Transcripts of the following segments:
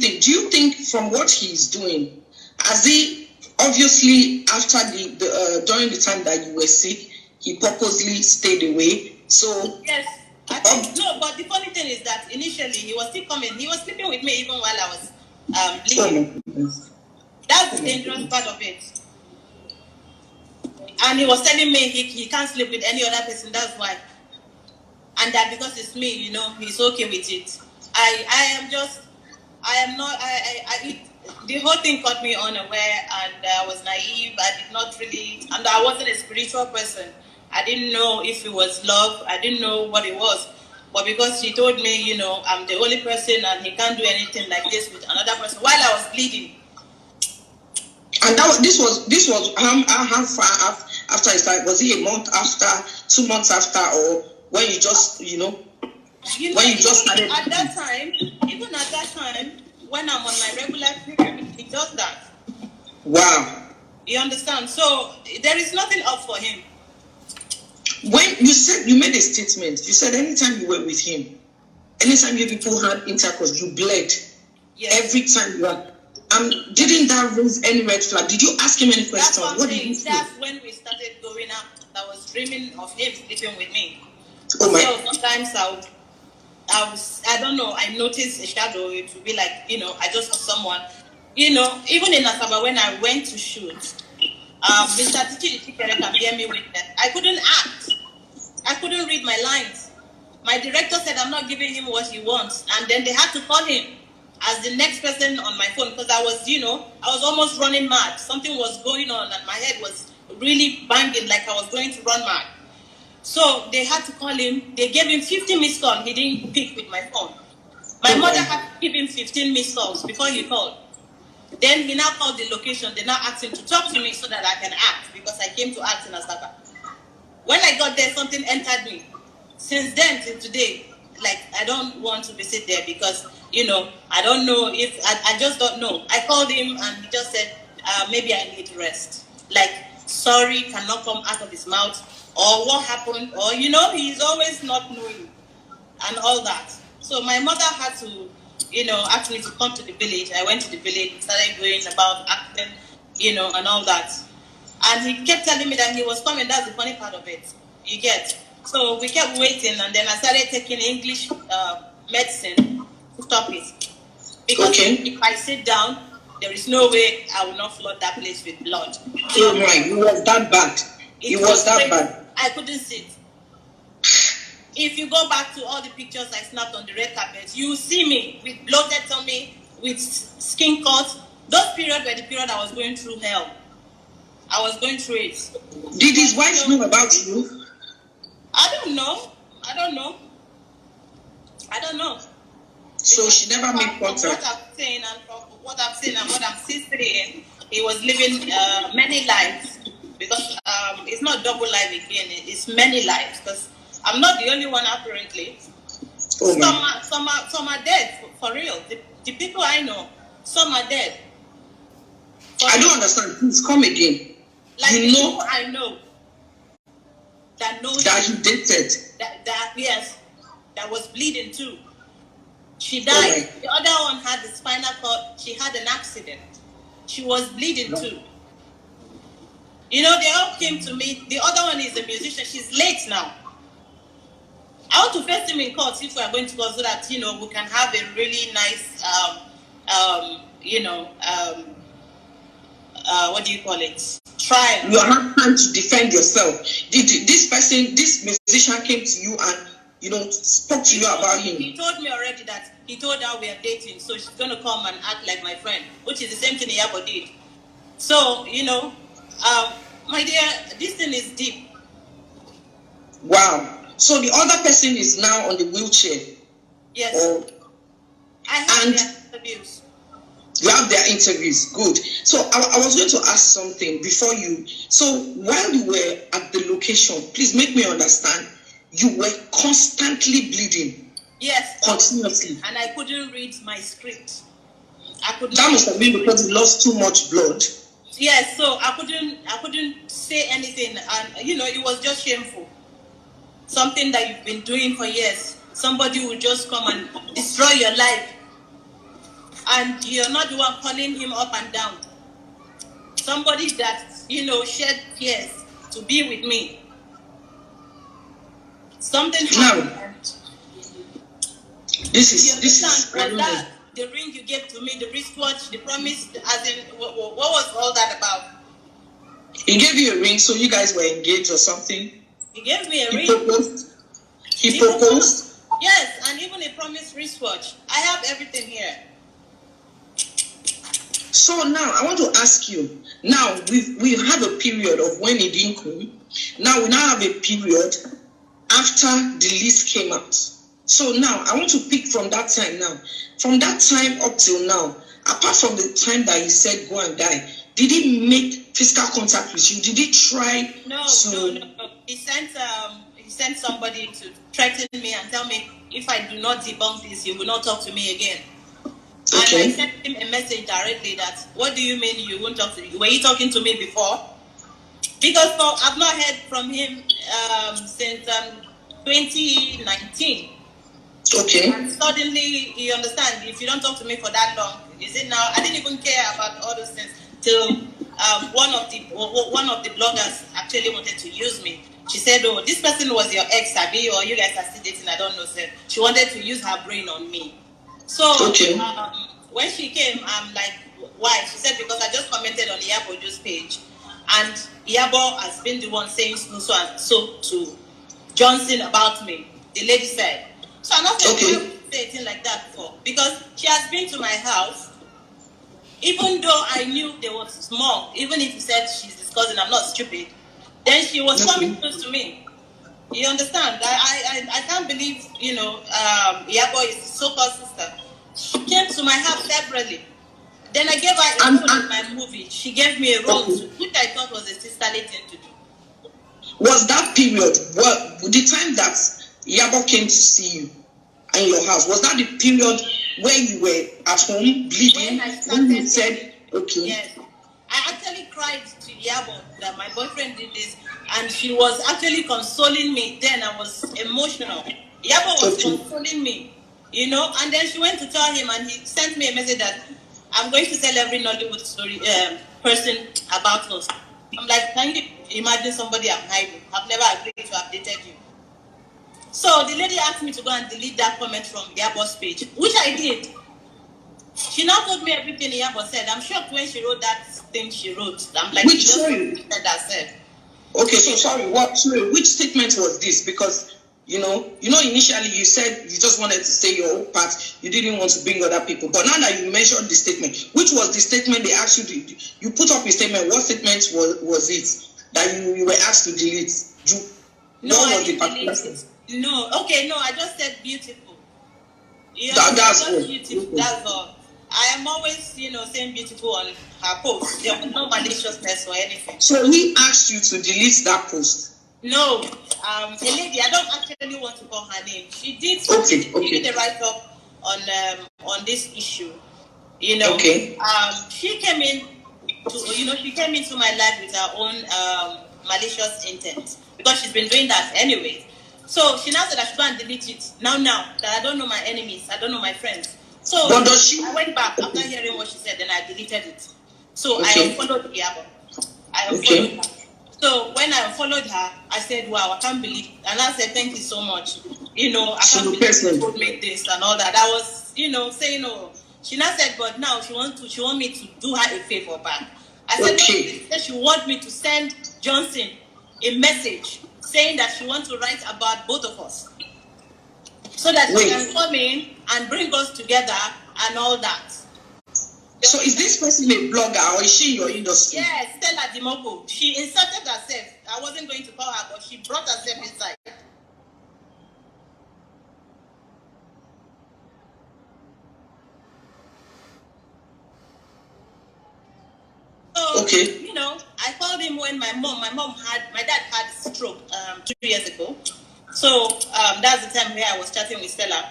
think? Do you think from what he's doing, as he obviously after during the time that you were sick, he purposely stayed away? So yes, I think no. But the funny thing is that initially he was still coming. He was sleeping with me even while I was bleeding. That's the dangerous part of it. And he was telling me he can't sleep with any other person. That's why. And that because it's me, you know, he's okay with it. The whole thing caught me unaware, and I was naive. I did not really, and I wasn't a spiritual person. I didn't know if it was love. I didn't know what it was. But because he told me, you know, I'm the only person and he can't do anything like this with another person while I was bleeding. And this was how far after it started? Was it a month after, 2 months after, or when you just, when you just started? Even at that time, when I'm on my regular period, he does that. Wow. You understand? So there is nothing up for him. When you made a statement, you said anytime you were with him, anytime you people had intercourse, you bled. Yes. Every time you were. Didn't that raise any red flag? Did you ask him any questions? What did you say? That's when we started going out. I was dreaming of him sleeping with me. Oh my. So sometimes I don't know, I noticed a shadow. It would be like, I just saw someone, even in Asaba when I went to shoot, Mr. Tichi can hear me with that. I couldn't act. I couldn't read my lines. My director said I'm not giving him what he wants. And then they had to call him as the next person on my phone because I was almost running mad. Something was going on and my head was really banging like I was going to run mad. So they had to call him. They gave him 50 missed calls. He didn't pick with my phone. My mother had to give him 15 missed calls before he called. Then he now called the location. They now asked him to talk to me so that I can act because I came to act in Asaba. When I got there, something entered me. Since then till today, I don't want to visit there because, I don't know if, I just don't know. I called him and he just said, maybe I need rest. Sorry cannot come out of his mouth or what happened or, he's always not knowing and all that. So my mother had to, ask me to come to the village. I went to the village, started going about acting, and all that. And he kept telling me that he was coming. That's the funny part of it. You get. So we kept waiting, and then I started taking English medicine to stop it. Because if I sit down, there is no way I will not flood that place with blood. Oh my, it was that bad. It was that bad. I couldn't sit. If you go back to all the pictures I snapped on the red carpet, you see me with bloated tummy, with skin cuts. Those periods were the period I was going through hell. I was going through it. Did his wife know about you? I don't know. So she never made contact. What I've seen and what I'm still seeing, he was living many lives because it's not double life again. It's many lives because I'm not the only one apparently. Oh some are dead for real. The people I know, some are dead. I don't understand. Please come again. People I know that knows that he dated. Yes, that was bleeding too. She died. The other one had the spinal cord. She had an accident. She was bleeding too. They all came to me. The other one is a musician. She's late now. I want to face him in court if we are going to court so that, we can have a really nice, what do you call it? Trial. You are not trying to defend yourself. This musician came to you and, spoke to you about him. He told me already that he told her we are dating, so she's going to come and act like my friend, which is the same thing Iyabo did. So, my dear, this thing is deep. Wow. So the other person is now on the wheelchair? Yes. I have their interviews. You have their interviews. Good. So I was going to ask something before you. So while you were at the location, please make me understand, you were constantly bleeding. Yes. Continuously. And I couldn't read my script. That must have been because you lost too much blood. Yes, so I couldn't say anything, and it was just shameful. Something that you've been doing for years. Somebody will just come and destroy your life. and you're not the one calling him up and down. Somebody that, shed tears to be with me. Something happened. Now, this is was that the ring you gave to me, the wristwatch, the promise, as in, what was all that about? He gave you a ring, so you guys were engaged or something? He gave me a ring. He proposed? Yes, and even a promised wristwatch. I have everything here. So now, I want to ask you, now we have a period of when it didn't come. Now we have a period after the list came out. So now, I want to pick from that time now. From that time up till now, apart from the time that he said go and die, did he make physical contact with you? Did he try No. He sent somebody to threaten me and tell me if I do not debunk this, he will not talk to me again. Okay. And I sent him a message directly that, what do you mean you won't talk to me? Were you talking to me before? Because I've not heard from him since 2019. Okay. And suddenly, you understand, if you don't talk to me for that long, is it now? I didn't even care about all those things till one of the bloggers actually wanted to use me. She said, "Oh, this person was your ex, Abby, or you guys are still dating? I don't know." Sir. She wanted to use her brain on me. So when she came, I'm like, "Why?" She said, "Because I just commented on Iyabo's page, and Iyabo has been the one saying so and so to Johnson about me." The lady said. So I'm not saying why would you say anything like that for, because she has been to my house, even though I knew there was more. Even if you said she's discussing, I'm not stupid. Then she was coming close to me. You understand? I can't believe, Iyabo is his so-called sister. She came to my house separately. Then I gave her a role in my movie. She gave me a role, which I thought was a sisterly thing to do. Was that period, the time that Iyabo came to see you in your house, was that the period where you were at home bleeding? When you said, okay. Yes. I actually cried to Iyabo that my boyfriend did this, and she was actually consoling me. Then I was emotional. Iyabo was consoling me, and then she went to tell him, and he sent me a message that I'm going to tell every Nollywood story person about us. I'm like, can you imagine somebody I'm hiding? I've never agreed to have dated you. So the lady asked me to go and delete that comment from Iyabo's page, which I did. She now told me everything Iyabo said. I'm shocked when she wrote that thing she wrote. I'm like, which story? Said. Okay, so sorry, which statement was this? Because initially you said you just wanted to say your own part, you didn't want to bring other people. But now that you mentioned the statement, which was the statement they asked you to, you put up a statement, what statement was it that you were asked to delete? I didn't delete it. No, I just said beautiful. That's all. Beautiful, that's all. I am always, saying beautiful on her post. There was no maliciousness or anything. So he asked you to delete that post? No, a lady, I don't actually want to call her name. She did give the write-up on this issue. Okay. She came into my life with her own malicious intent, because she's been doing that anyway. So she now said I should go and delete it. Now that I don't know my enemies, I don't know my friends. So I went back after hearing what she said, then I deleted it. So I unfollowed Iyabo. I unfollowed her. So when I unfollowed her, I said, wow, I can't believe. And I said, thank you so much. I can't believe you told me this and all that. I was, saying, oh. She now said, but now she want me to do her a favor back. I said, no, she want me to send Johnson a message saying that she wants to write about both of us, so that she can come in and bring us together and all that. So is this person a blogger, or is she in your industry? Yes, Stella Dimoko. She inserted herself. I wasn't going to call her, but she brought herself inside. So, I called him when my dad had a stroke 2 years ago. So that's the time where I was chatting with Stella.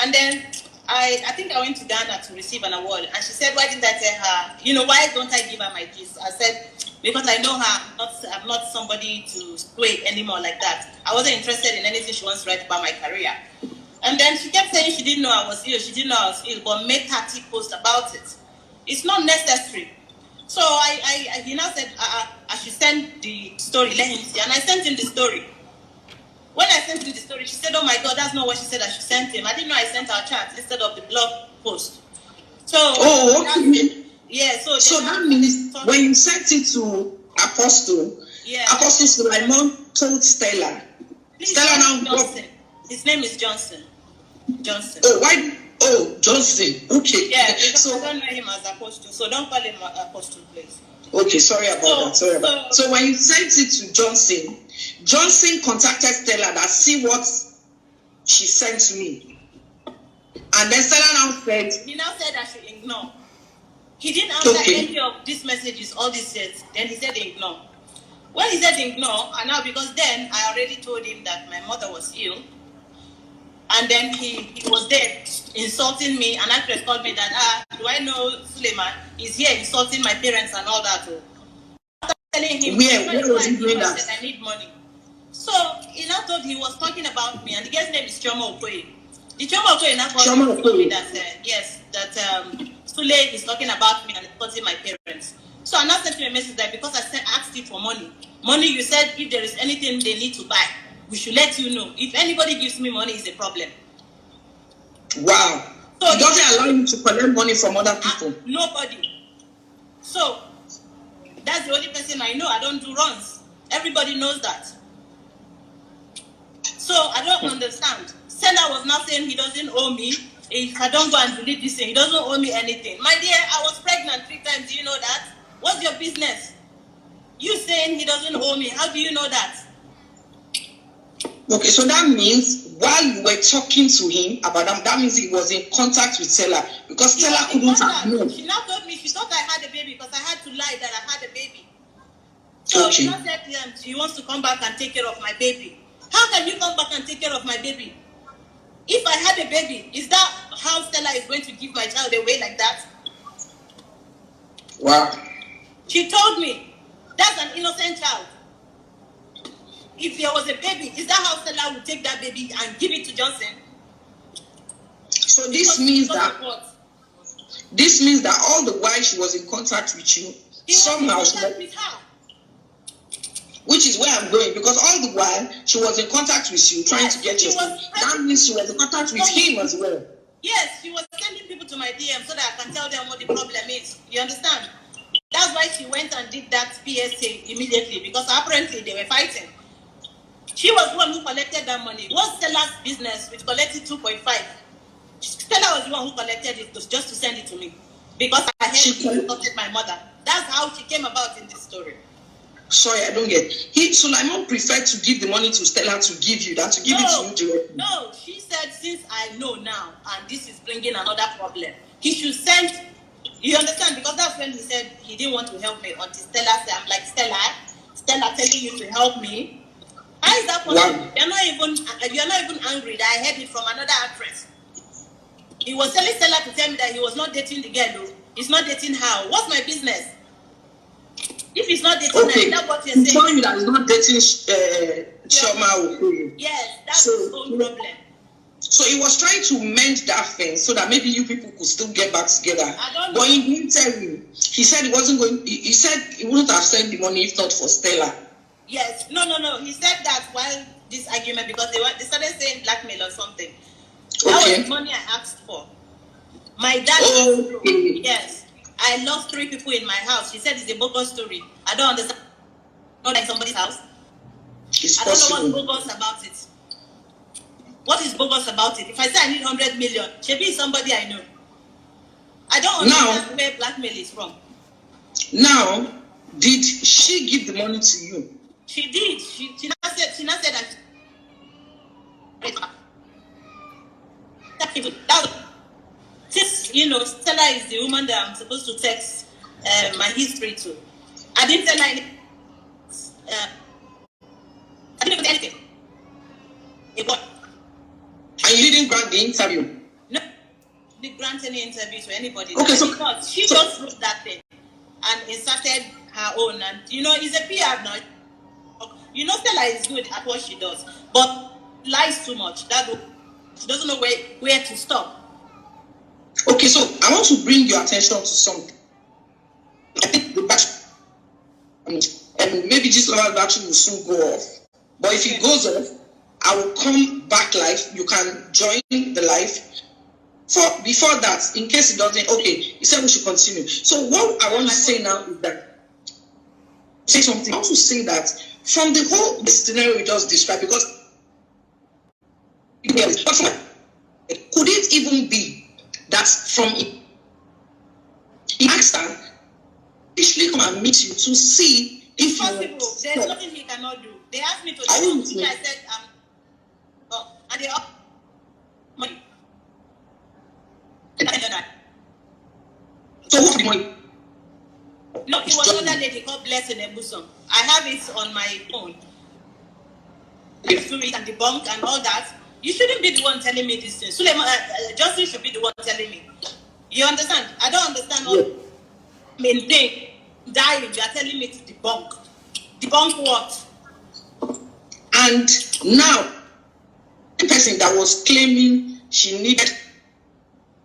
And then I think I went to Ghana to receive an award. And she said, why didn't I tell her, why don't I give her my gist? I said, because I know her, I'm not somebody to sway anymore like that. I wasn't interested in anything she wants to write about my career. And then she kept saying she didn't know I was ill. She didn't know I was ill, but made 30 posts about it. It's not necessary. So he now said I should send the story, let him see. And I sent him the story. When I sent him the story, she said, oh my God, that's not what she said I should send him. I didn't know I sent our chat instead of the blog post. So, yeah, so that means when you sent it to Apostle, Apostle Sulaiman told Stella. Please, Stella now Johnson. His name is Johnson. Oh, why? Oh, Johnson. Okay. Yeah, because I don't know him as Apostle, so don't call him Apostle, please. Okay, sorry about that. So when you sent it to Johnson, Johnson contacted Stella that see what she sent to me. And then Stella now said... He now said I should ignore. He didn't answer any of these messages, all these years. Then he said ignore. When he said ignore, and now because then I already told him that my mother was ill. And then he was there insulting me, and actress called me that, do I know Suleiman? He's here insulting my parents and all that. After telling him, where was he doing that? I need money. So he now thought he was talking about me, and the guy's name is Choma Okoye. The Choma Okoye now told me that, Sule is talking about me and insulting my parents. So I now sent him a message that because I asked you for money, you said if there is anything they need to buy, we should let you know. If anybody gives me money, it's a problem. Wow. So it doesn't allow you to collect money from other people. Nobody. So that's the only person I know. I don't do runs. Everybody knows that. So I don't understand. Seller was now saying he doesn't owe me. If I don't go and delete this thing, he doesn't owe me anything. My dear, I was pregnant 3 times. Do you know that? What's your business? You saying he doesn't owe me. How do you know that? Okay, so that means while you were talking to him about that means he was in contact with Stella because Stella couldn't have known. She now told me she thought I had a baby because I had to lie that I had a baby. So she now said she wants to come back and take care of my baby. How can you come back and take care of my baby? If I had a baby, is that how Stella is going to give my child away like that? Wow. She told me that's an innocent child. If there was a baby, is that how Stella would take that baby and give it to Johnson? So this means that all the while she was in contact with you, somehow she was with her. Which is where I'm going, because all the while she was in contact with you, trying to get your stuff. That means she was in contact with him as well. Yes, she was sending people to my DM so that I can tell them what the problem is. You understand? That's why she went and did that PSA immediately, because apparently they were fighting. She was the one who collected that money. What's Stella's business with collecting 2.5? Stella was the one who collected it just to send it to me. Because I heard she insulted my mother. That's how she came about in this story. Sorry, I don't get it. Sulaiman preferred to give the money to Stella to give you than to give it to you directly. No, she said since I know now and this is bringing another problem, he should send. You understand? Because that's when he said he didn't want to help me until Stella said, I'm like, Stella telling you to help me. How is that possible? Wow. You're not even angry that I heard it from another actress. He was telling Stella to tell me that he was not dating the girl though. He's not dating her. What's my business? If he's not dating her, that's what you're saying. He's telling you that he's not dating Choma. Yes, that's his own problem. So he was trying to mend that thing so that maybe you people could still get back together. I don't know. But he didn't tell you. He said he wasn't going. He said he wouldn't have sent the money if not for Stella. Yes, no. He said that while this argument because they started saying blackmail or something. That was money I asked for. My dad. Yes. I lost 3 people in my house. She said it's a bogus story. I don't understand. Not like somebody's house. I don't know what's bogus about it. What is bogus about it? If I say I need 100 million, she'll be somebody I know. I don't understand where blackmail is from. Now, did she give the money to you? She did. She now said that. Since, Stella is the woman that I'm supposed to text my history to. I didn't tell her anything. I didn't do anything. And you didn't grant the interview? No, I didn't grant any interview to anybody. Okay, because she just wrote that thing and inserted her own. And, it's a PR now. Stella is good at what she does, but lies too much. She doesn't know where to stop. Okay, so I want to bring your attention to something. I think the battery, and maybe this level battery will soon go off. But if it goes off, I will come back live. You can join the live. Before that, in case it doesn't, okay, you said we should continue. So what I want to say now is that, say something. I want to say that from the whole scenario we just described, because could it even be that from he asked her, actually come and meet you to see if possible. There's nothing he cannot do. They asked me to do something. I said, and they offered money. So what's the money? No, it was another lady called Blessing Ebuson. I have it on my phone. Do it and debunk and all that. You shouldn't be the one telling me this thing. Suleiman, Justin should be the one telling me. You understand? I don't understand all maintain dying. You are telling me to debunk. Debunk what? And now, the person that was claiming she needed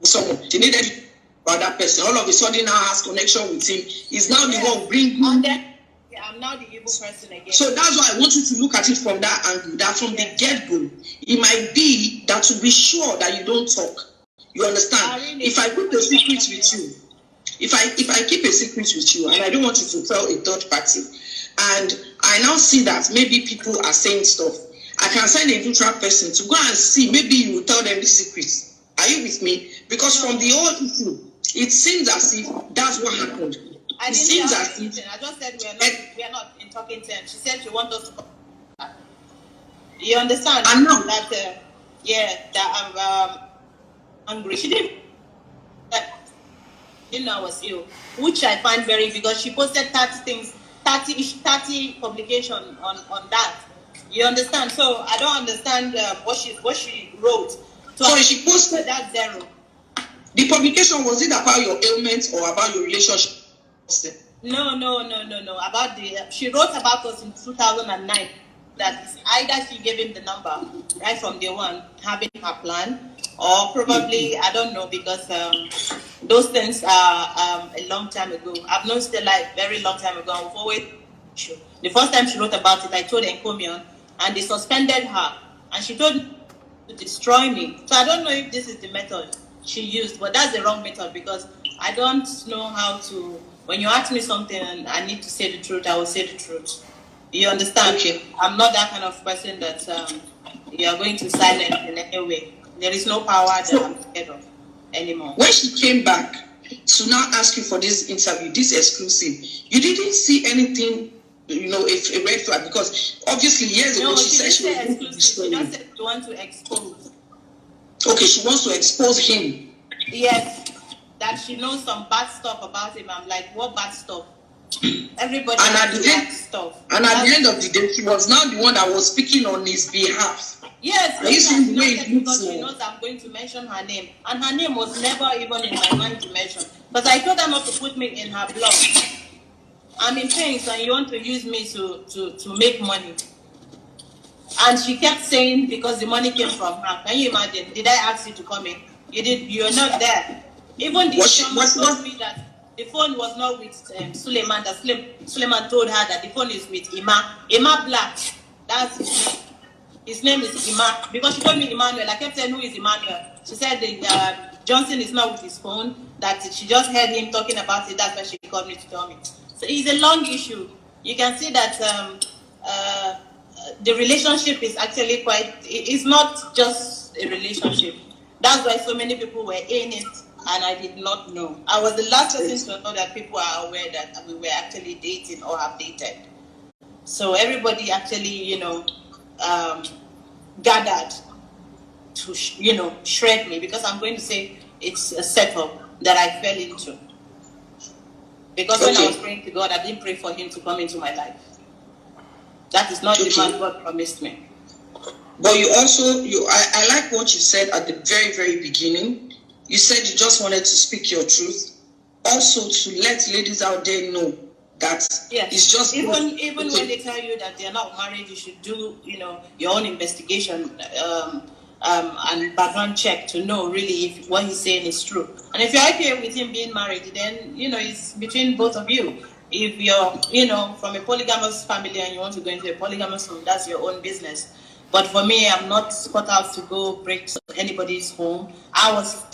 someone, she needed that person, all of a sudden now has connection with him, is now the one bringing. I'm now the evil person again. So that's why I want you to look at it from that angle, that from the get-go, it might be that to be sure that you don't talk. You understand? If I keep a secret with you, if I keep a secret with you and I don't want you to tell a third party, and I now see that maybe people are saying stuff, I can send a neutral person to go and see, maybe you will tell them the secrets. Are you with me? Because from the old issue, it seems as if that's what happened. I didn't tell anything. I just said we are not in talking terms. She said she wants us to. You understand? I know that. That I'm hungry. She didn't know I was ill, which I find very, because she posted 30 things, 30 publication on that. You understand? So I don't understand what she wrote. So she posted that zero. The publication, was it about your ailments or about your relationship? No. About she wrote about us in 2009. That either she gave him the number right from day one, having her plan, or probably I don't know, because those things are a long time ago. I've known Stella a very long time ago. I've always the first time she wrote about it, I told Encomion, and they suspended her, and she told me to destroy me. So I don't know if this is the method she used, but that's the wrong method, because I don't know how to. When you ask me something and I need to say the truth, I will say the truth. You understand? Okay. I'm not that kind of person that you are going to silence in any way. There is no power that I'm scared of anymore. When she came back to now ask you for this interview, this exclusive, you didn't see anything, a red flag, because obviously years ago she said she was going to destroy you. She just said she wants to expose. Okay, she wants to expose him. Yes, that she knows some bad stuff about him. I'm like, what bad stuff? Everybody knows bad stuff. And at the end of the day, she was now the one that was speaking on his behalf. Yes, because she knows I'm going to mention her name. And her name was never even in my mind to mention. But I told her not to put me in her blog. I'm in things and you want to use me to make money. And she kept saying, because the money came from her. Can you imagine? Did I ask you to come in? You did. You're not there. Even the someone told me that the phone was not with Suleiman. That Suleiman told her that the phone is with Ima Black. That's his name. His name is Ima. Because she told me Emmanuel. I kept saying, who is Emmanuel? She said Johnson is not with his phone. That she just heard him talking about it. That's why she called me to tell me. So it's a long issue. You can see that the relationship is actually it's not just a relationship. That's why so many people were in it and I did not know. I was the last person to know that people are aware that we were actually dating or have dated. So everybody actually, gathered to, shred me, because I'm going to say it's a setup that I fell into. Because when I was praying to God, I didn't pray for him to come into my life. That is not the man God promised me. But you also, I like what you said at the very, very beginning. You said you just wanted to speak your truth. Also to let ladies out there know that it's just... Even when they tell you that they're not married, you should do, your own investigation. and background check to know really if what he's saying is true. And if you're okay with him being married, then it's between both of you. If you're from a polygamous family and you want to go into a polygamous home, that's your own business. But for me, I'm not cut out to go break anybody's home. I was